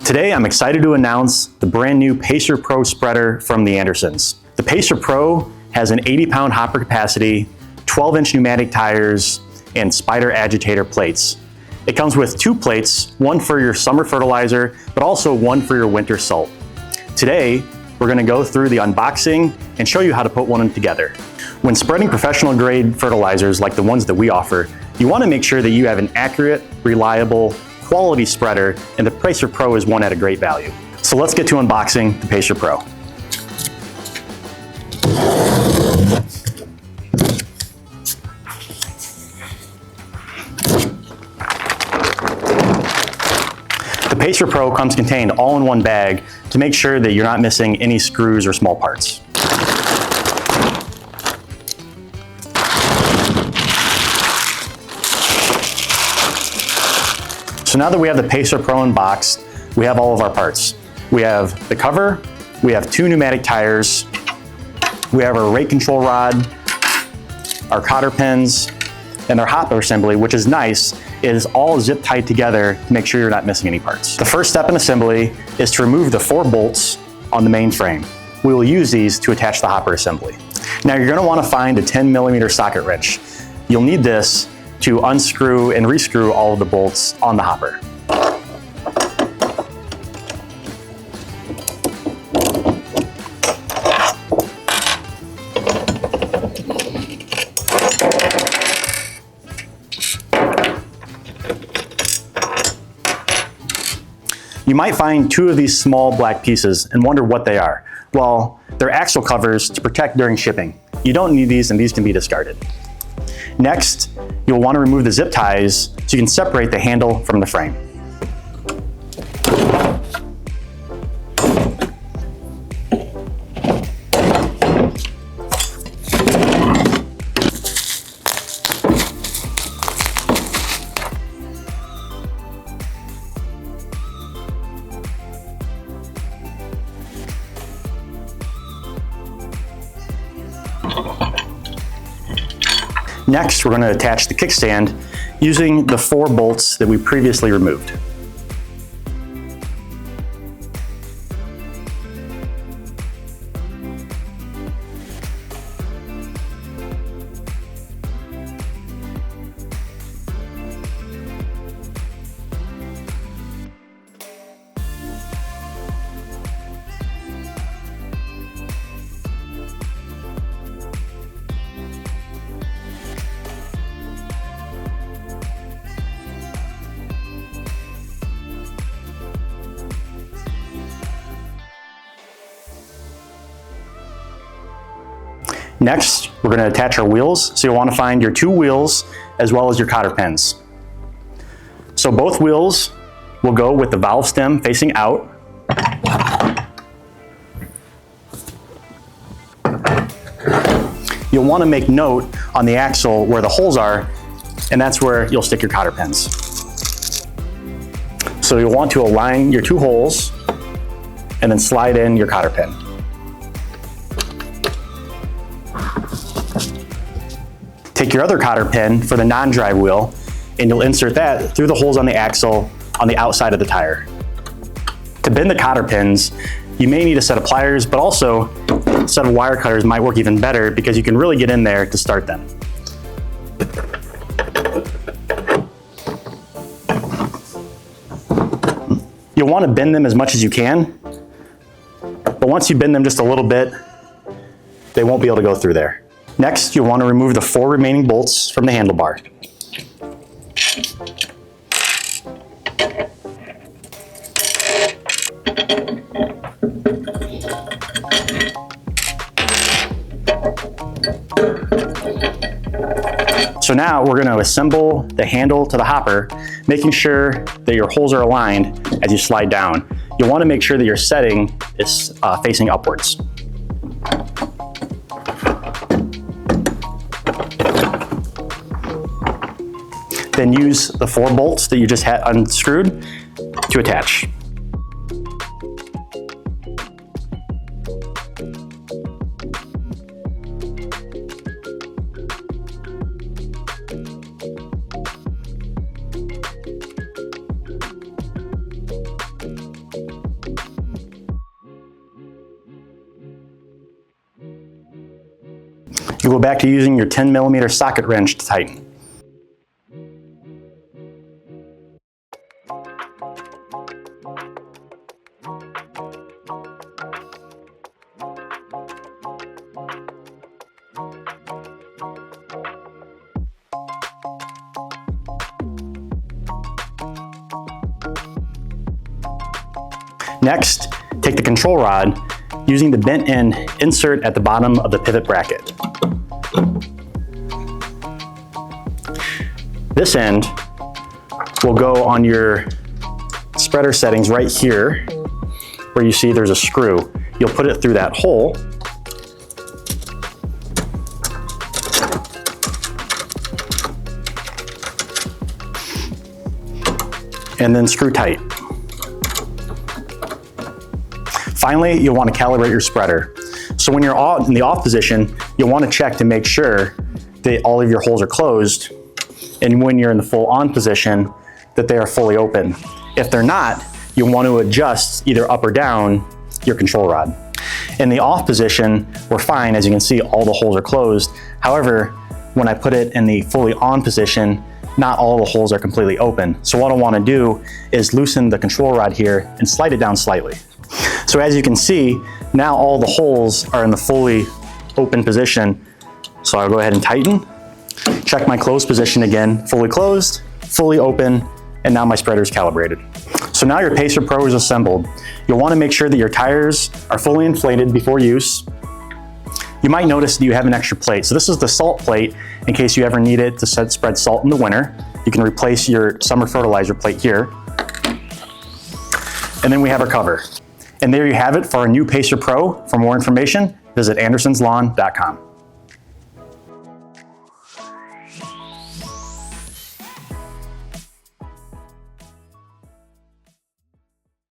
Today I'm excited to announce the brand new Pacer Pro spreader from the Andersons. The Pacer Pro has an 80-pound hopper capacity, 12-inch pneumatic tires, and Spider agitator plates. It comes with 2 plates, one for your summer fertilizer, but also one for your winter salt. Today, we're going to go through the unboxing and show you how to put one together. When spreading professional grade fertilizers like the ones that we offer, you want to make sure that you have an accurate, reliable, quality spreader, and the Pacer Pro is one at a great value. So let's get to unboxing the Pacer Pro. The Pacer Pro comes contained all in one bag to make sure that you're not missing any screws or small parts. So now that we have the Pacer Pro unboxed, we have all of our parts. We have the cover, we have 2 pneumatic tires, we have our rate control rod, our cotter pins, and our hopper assembly, which is nice, is all zip tied together to make sure you're not missing any parts. The first step in assembly is to remove the 4 bolts on the main frame. We will use these to attach the hopper assembly. Now you're going to want to find a 10mm socket wrench. You'll need this to unscrew and rescrew all of the bolts on the hopper. You might find 2 of these small black pieces and wonder what they are. Well, they're axle covers to protect during shipping. You don't need these, and these can be discarded. Next, you'll want to remove the zip ties so you can separate the handle from the frame. Next, we're going to attach the kickstand using the 4 bolts that we previously removed. Next, we're going to attach our wheels. So you'll want to find your 2 wheels as well as your cotter pins. So both wheels will go with the valve stem facing out. You'll want to make note on the axle where the holes are, and that's where you'll stick your cotter pins. So you'll want to align your 2 holes and then slide in your cotter pin. Take your other cotter pin for the non-drive wheel, and you'll insert that through the holes on the axle on the outside of the tire. To bend the cotter pins, you may need a set of pliers, but also a set of wire cutters might work even better because you can really get in there to start them. You'll want to bend them as much as you can, but once you bend them just a little bit, they won't be able to go through there. Next, you'll want to remove the 4 remaining bolts from the handlebar. So now we're going to assemble the handle to the hopper, making sure that your holes are aligned as you slide down. You'll want to make sure that your setting is facing upwards. Then use the 4 bolts that you just had unscrewed to attach. You go back to using your 10mm socket wrench to tighten. Next, take the control rod using the bent end insert at the bottom of the pivot bracket. This end will go on your spreader settings right here where you see there's a screw. You'll put it through that hole and then screw tight. Finally, you'll want to calibrate your spreader. So when you're in the off position, you'll want to check to make sure that all of your holes are closed, and when you're in the full on position, that they are fully open. If they're not, you'll want to adjust either up or down your control rod. In the off position, we're fine. As you can see, all the holes are closed. However, when I put it in the fully on position, not all the holes are completely open. So what I want to do is loosen the control rod here and slide it down slightly. So as you can see, now all the holes are in the fully open position. So I'll go ahead and tighten, check my closed position again, fully closed, fully open, and now my spreader is calibrated. So now your Pacer Pro is assembled. You'll want to make sure that your tires are fully inflated before use. You might notice that you have an extra plate. So this is the salt plate in case you ever need it to spread salt in the winter. You can replace your summer fertilizer plate here. And then we have our cover. And there you have it for our new Pacer Pro. For more information, visit andersonslawn.com.